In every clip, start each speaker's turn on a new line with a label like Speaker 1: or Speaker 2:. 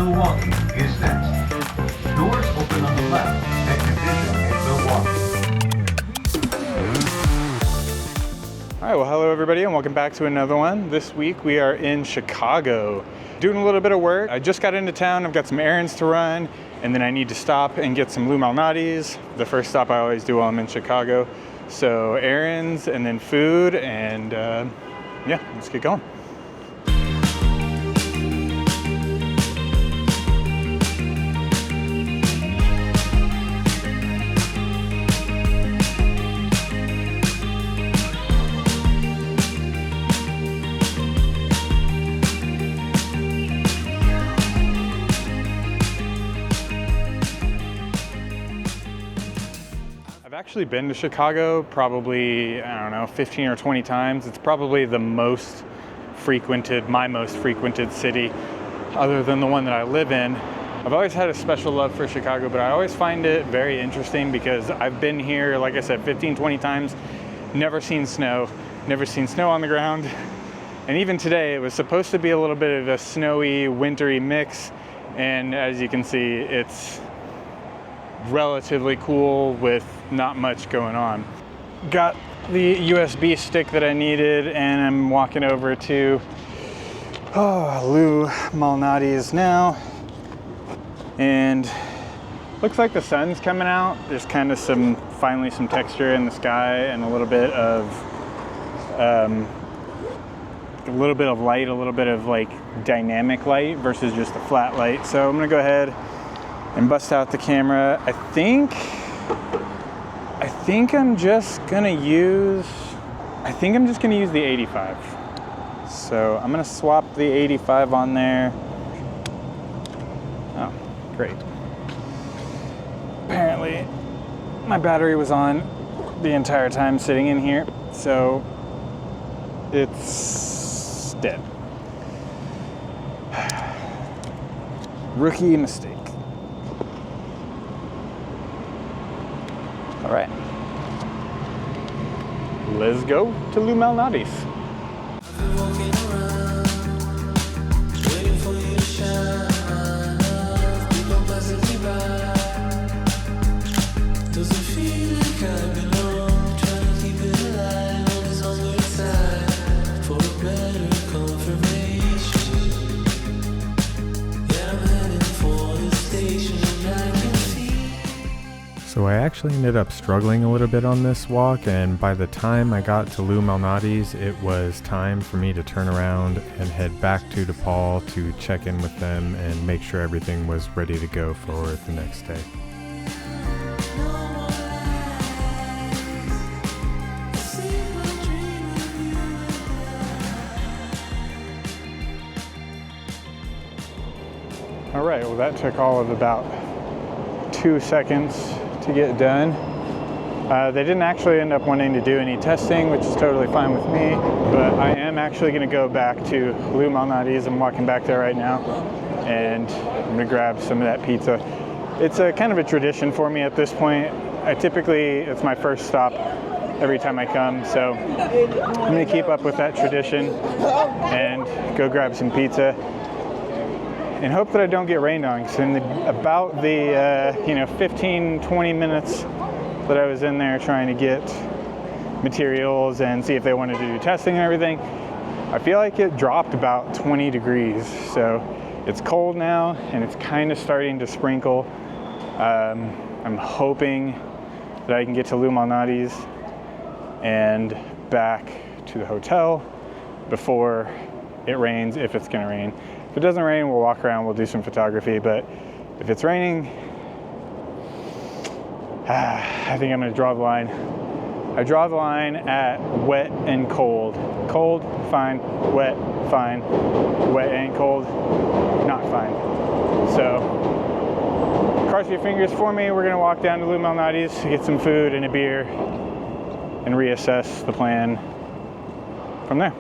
Speaker 1: Milwaukee is next. Doors open on the left at Division in Milwaukee.
Speaker 2: All right, well, hello everybody and welcome back to another one. This week we are in Chicago doing a little bit of work. I just got into town, I've got some errands to run, and then I need to stop and get some Lou Malnati's. The first stop I always do while I'm in Chicago. So errands and then food, and yeah, let's get going. I've actually been to Chicago probably, I don't know, 15 or 20 times. It's probably the most frequented, my most frequented city, other than the one that I live in. I've always had a special love for Chicago, but I always find it very interesting because I've been here, like I said, 15, 20 times, never seen snow on the ground. And even today, it was supposed to be a little bit of a snowy, wintry mix. And as you can see, it's relatively cool with not much going on. Got the USB stick that I needed, and I'm walking over to Lou Malnati's now. And looks like the sun's coming out. There's kind of finally some texture in the sky and a little bit of light, a little bit of like dynamic light versus just a flat light. So I'm gonna go ahead and bust out the camera. I think I'm just gonna use the 85. So I'm gonna swap the 85 on there. Oh, great. Apparently my battery was on the entire time sitting in here, so it's dead. Rookie mistake. All right, let's go to Lou Malnati's.
Speaker 3: So I actually ended up struggling a little bit on this walk, and by the time I got to Lou Malnati's, it was time for me to turn around and head back to DePaul to check in with them and make sure everything was ready to go for the next day.
Speaker 2: All right, well that took all of about 2 seconds to get done. They didn't actually end up wanting to do any testing, which is totally fine with me, but I am actually gonna go back to Lou Malnati's. I'm walking back there right now, and I'm gonna grab some of that pizza. It's a kind of a tradition for me at this point. It's my first stop every time I come, so I'm gonna keep up with that tradition and go grab some pizza and hope that I don't get rained on, because in about the 15-20 minutes that I was in there trying to get materials and see if they wanted to do testing and everything, I feel like it dropped about 20 degrees. So it's cold now and it's kind of starting to sprinkle. I'm hoping that I can get to Lou Malnati's and back to the hotel before it rains, if it's gonna rain. If it doesn't rain, we'll walk around, we'll do some photography, but if it's raining, I think I'm gonna draw the line. I draw the line at wet and cold. Cold, fine. Wet, fine. Wet and cold, not fine. So, cross your fingers for me. We're gonna walk down to Lou Malnati's to get some food and a beer and reassess the plan from there.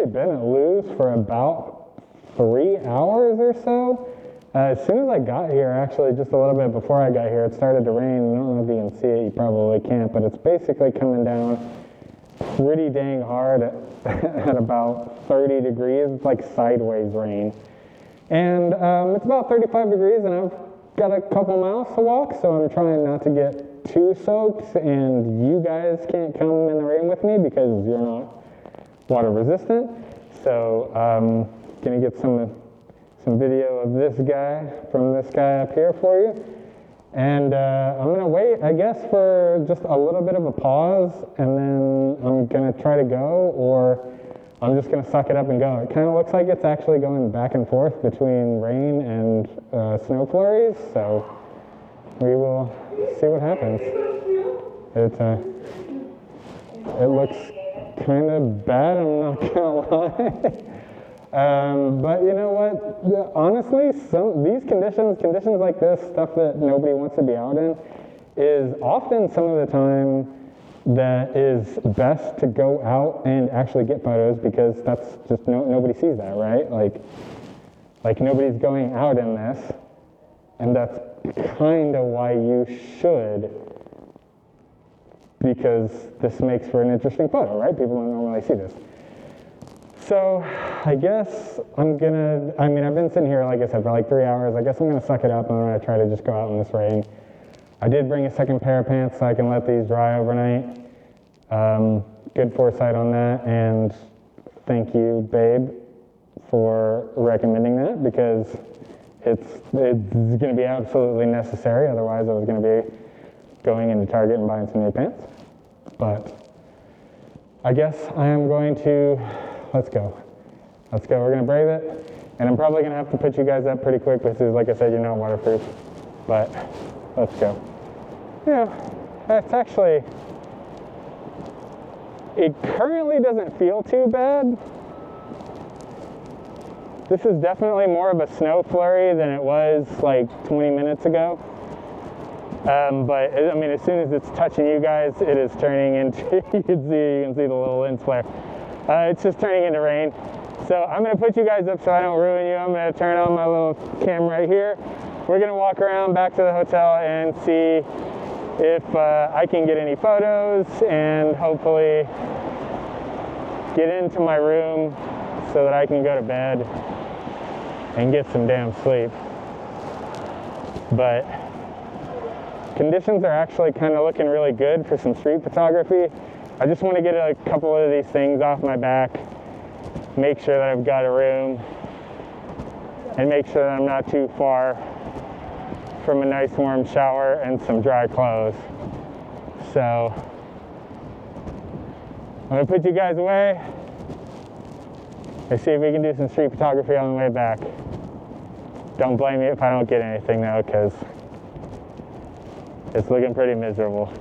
Speaker 2: actually been at Lou's for about 3 hours or so. As soon as I got here, actually just a little bit before I got here, it started to rain. I don't know if you can see it, you probably can't, but it's basically coming down pretty dang hard at about 30 degrees. It's like sideways rain. And it's about 35 degrees and I've got a couple miles to walk, so I'm trying not to get too soaked, and you guys can't come in the rain with me because you're not water resistant. So gonna get some video of this guy from this guy up here for you. And I'm gonna wait, I guess, for just a little bit of a pause, and then I'm gonna try to go, or I'm just gonna suck it up and go. It kind of looks like it's actually going back and forth between rain and snow flurries, so we will see what happens. It looks kind of bad, I'm not gonna lie. But you know what? Honestly, these conditions like this, stuff that nobody wants to be out in, is often some of the time that is best to go out and actually get photos, because that's just nobody sees that, right? Like nobody's going out in this, and that's kind of why you should, because this makes for an interesting photo, right? People don't normally see this. So I guess I've been sitting here, like I said, for like 3 hours. I guess I'm gonna suck it up and I'm gonna try to just go out in this rain. I did bring a second pair of pants so I can let these dry overnight. Good foresight on that, and thank you, babe, for recommending that, because it's gonna be absolutely necessary. Otherwise I was gonna be going into Target and buying some new pants. But I guess I am going to, let's go. We're gonna brave it. And I'm probably gonna have to put you guys up pretty quick because, like I said, you're not waterproof. But let's go. Yeah, that's actually, it currently doesn't feel too bad. This is definitely more of a snow flurry than it was like 20 minutes ago. But I mean, as soon as it's touching you guys, it is turning into, you can see the little lens flare. It's just turning into rain. So I'm gonna put you guys up so I don't ruin you. I'm gonna turn on my little camera right here. We're gonna walk around back to the hotel and see if I can get any photos, and hopefully get into my room so that I can go to bed and get some damn sleep. But conditions are actually kind of looking really good for some street photography. I just want to get a couple of these things off my back, make sure that I've got a room, and make sure that I'm not too far from a nice warm shower and some dry clothes. So I'm gonna put you guys away and see if we can do some street photography on the way back. Don't blame me if I don't get anything though, because it's looking pretty miserable.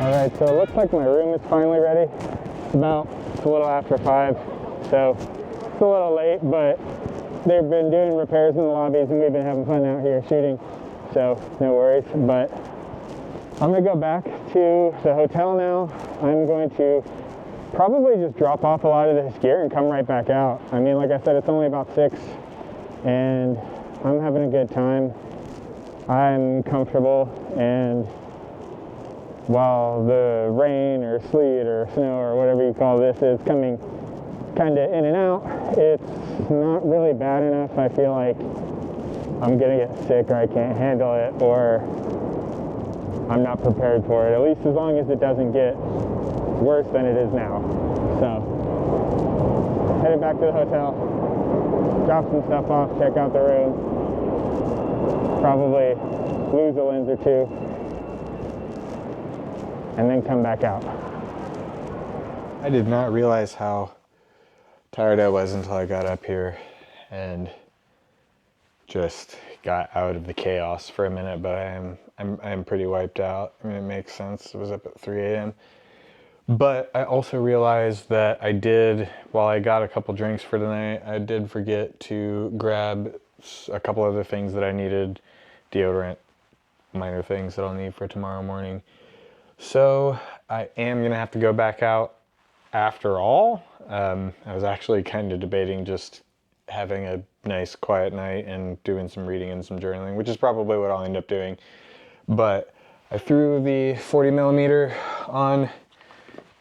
Speaker 2: Alright, so it looks like my room is finally ready. It's a little after 5, so it's a little late, but they've been doing repairs in the lobbies and we've been having fun out here shooting, so no worries. But I'm gonna go back to the hotel now. I'm going to probably just drop off a lot of this gear and come right back out. I mean, like I said, it's only about 6, and I'm having a good time. I'm comfortable, and while the rain or sleet or snow or whatever you call this is coming kind of in and out, it's not really bad enough. I feel like I'm gonna get sick or I can't handle it or I'm not prepared for it, at least as long as it doesn't get worse than it is now. So, headed back to the hotel, drop some stuff off, check out the room, probably lose a lens or two, and then come back out. I did not realize how tired I was until I got up here and just got out of the chaos for a minute, but I'm pretty wiped out. I mean, it makes sense. I was up at 3 a.m. But I also realized that while I got a couple drinks for tonight, I did forget to grab a couple other things that I needed, deodorant, minor things that I'll need for tomorrow morning. So I am gonna have to go back out after all. I was actually kind of debating just having a nice quiet night and doing some reading and some journaling, which is probably what I'll end up doing. But I threw the 40 millimeter on,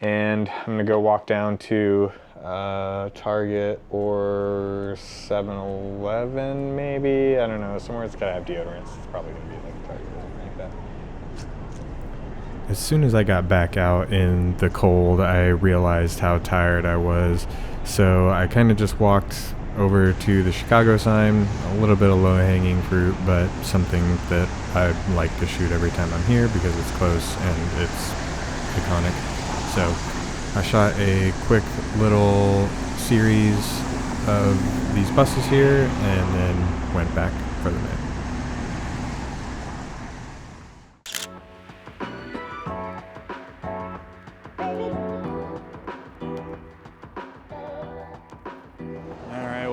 Speaker 2: and I'm gonna go walk down to Target or 7-Eleven maybe. I don't know, somewhere it's gotta have deodorants. It's probably gonna be like Target or something like that.
Speaker 3: As soon as I got back out in the cold, I realized how tired I was. So I kind of just walked over to the Chicago sign, a little bit of low-hanging fruit, but something that I like to shoot every time I'm here because it's close and it's iconic. So I shot a quick little series of these buses here and then went back for the night.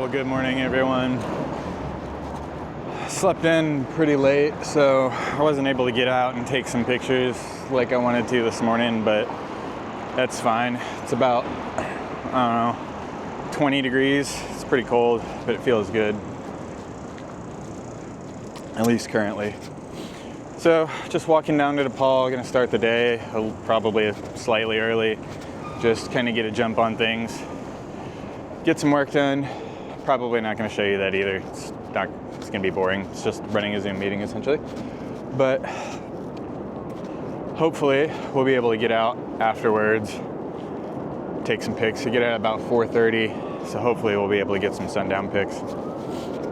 Speaker 2: Good morning, everyone. Slept in pretty late, so I wasn't able to get out and take some pictures like I wanted to this morning, but that's fine. It's about, I don't know, 20 degrees. It's pretty cold, but it feels good, at least currently. So just walking down to DePaul, gonna start the day probably slightly early, just kind of get a jump on things, get some work done. Probably not going to show you that either. It's going to be boring. It's just running a Zoom meeting essentially. But hopefully we'll be able to get out afterwards, take some pics. We get out about 4:30, so hopefully we'll be able to get some sundown pics.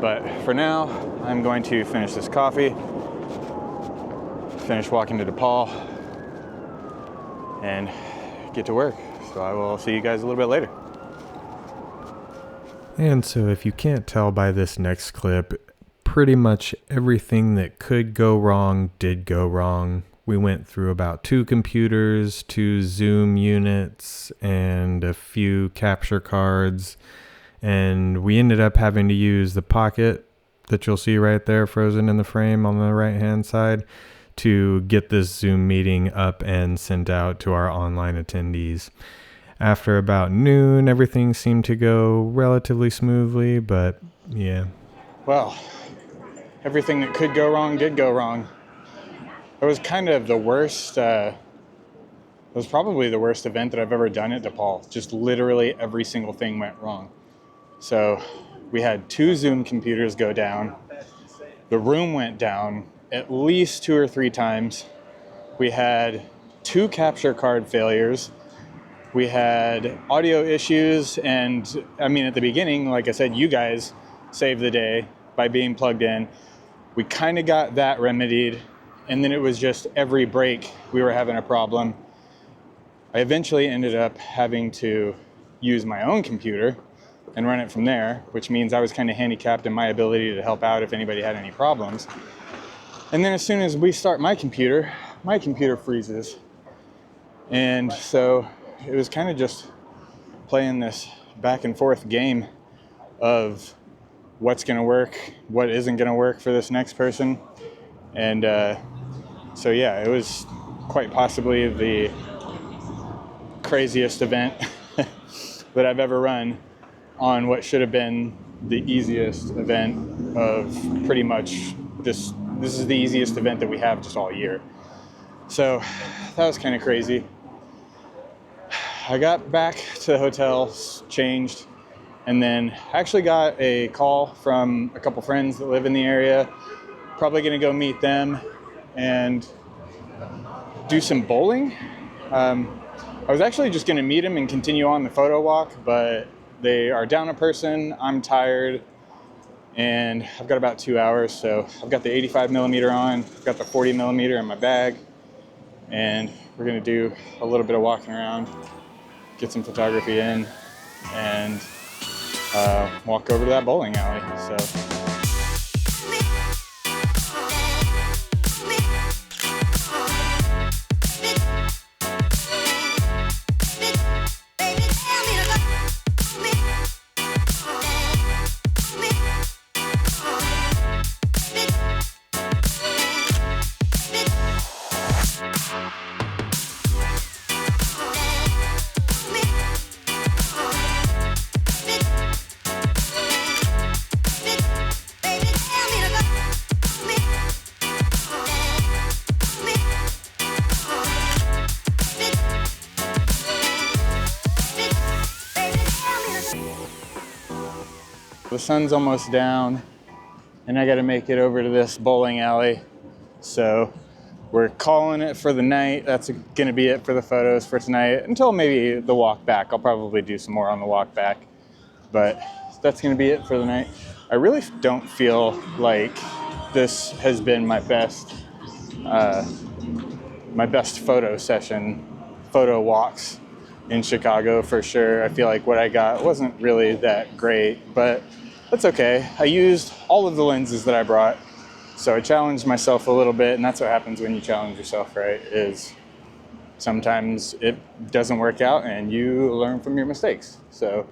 Speaker 2: But for now, I'm going to finish this coffee, finish walking to DePaul, and get to work. So I will see you guys a little bit later.
Speaker 3: And so if you can't tell by this next clip, pretty much everything that could go wrong did go wrong. We went through about 2 computers, 2 Zoom units, and a few capture cards. And we ended up having to use the pocket that you'll see right there frozen in the frame on the right-hand side to get this Zoom meeting up and sent out to our online attendees. After about noon, everything seemed to go relatively smoothly, but yeah.
Speaker 2: Well, everything that could go wrong did go wrong. It was kind of the worst, it was probably the worst event that I've ever done at DePaul. Just literally every single thing went wrong. So we had 2 Zoom computers go down. The room went down at least 2 or 3 times. We had 2 capture card failures. We had audio issues, and I mean, at the beginning, like I said, you guys saved the day by being plugged in. We kind of got that remedied, and then it was just every break we were having a problem. I eventually ended up having to use my own computer and run it from there, which means I was kind of handicapped in my ability to help out if anybody had any problems. And then as soon as we start my computer freezes. And so it was kind of just playing this back and forth game of what's going to work, what isn't going to work for this next person. And so yeah, it was quite possibly the craziest event that I've ever run on what should have been the easiest event of pretty much this. This is the easiest event that we have just all year. So that was kind of crazy. I got back to the hotel, changed, and then I actually got a call from a couple friends that live in the area. Probably gonna go meet them and do some bowling. I was actually just gonna meet them and continue on the photo walk, but they are down a person, I'm tired, and I've got about 2 hours, so I've got the 85mm on, I've got the 40mm in my bag, and we're gonna do a little bit of walking around, get some photography in, and walk over to that bowling alley. So. The sun's almost down and I got to make it over to this bowling alley. So we're calling it for the night. That's going to be it for the photos for tonight until maybe the walk back. I'll probably do some more on the walk back, but that's going to be it for the night. I really don't feel like this has been my best photo session, photo walks in Chicago for sure. I feel like what I got wasn't really that great, but that's okay. I used all of the lenses that I brought, so I challenged myself a little bit, and that's what happens when you challenge yourself, right? Is sometimes it doesn't work out and you learn from your mistakes. So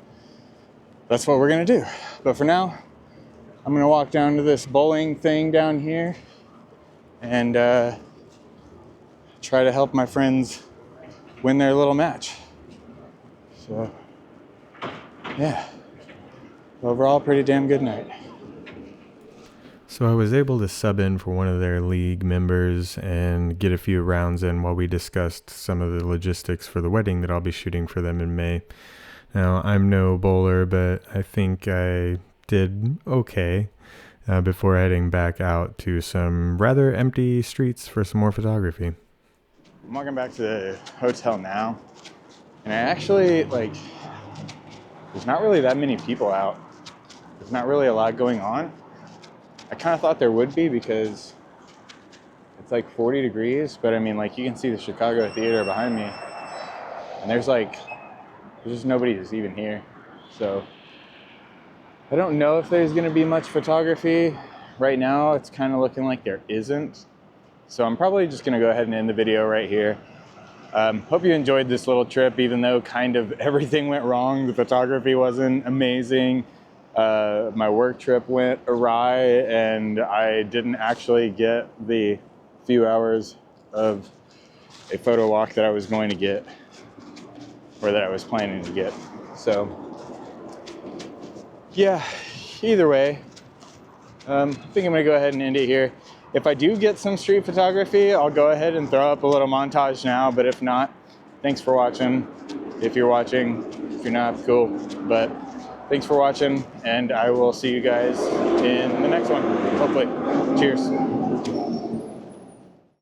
Speaker 2: that's what we're gonna do. But for now, I'm gonna walk down to this bowling thing down here and try to help my friends win their little match. So, yeah. Overall, pretty damn good night.
Speaker 3: So I was able to sub in for one of their league members and get a few rounds in while we discussed some of the logistics for the wedding that I'll be shooting for them in May. Now, I'm no bowler, but I think I did okay before heading back out to some rather empty streets for some more photography.
Speaker 2: I'm walking back to the hotel now, and I actually, there's not really that many people out. There's not really a lot going on. I kind of thought there would be because it's like 40 degrees, but I mean, you can see the Chicago Theater behind me, and there's just nobody who's even here. So I don't know if there's going to be much photography. Right now, it's kind of looking like there isn't. So I'm probably just going to go ahead and end the video right here. Hope you enjoyed this little trip, even though kind of everything went wrong. The photography wasn't amazing. My work trip went awry, and I didn't actually get the few hours of a photo walk that I was going to get, or that I was planning to get. So, yeah, either way, I think I'm going to go ahead and end it here. If I do get some street photography, I'll go ahead and throw up a little montage now, but if not, thanks for watching. If you're watching, if you're not, cool. But thanks for watching, and I will see you guys in the next one, hopefully. Cheers.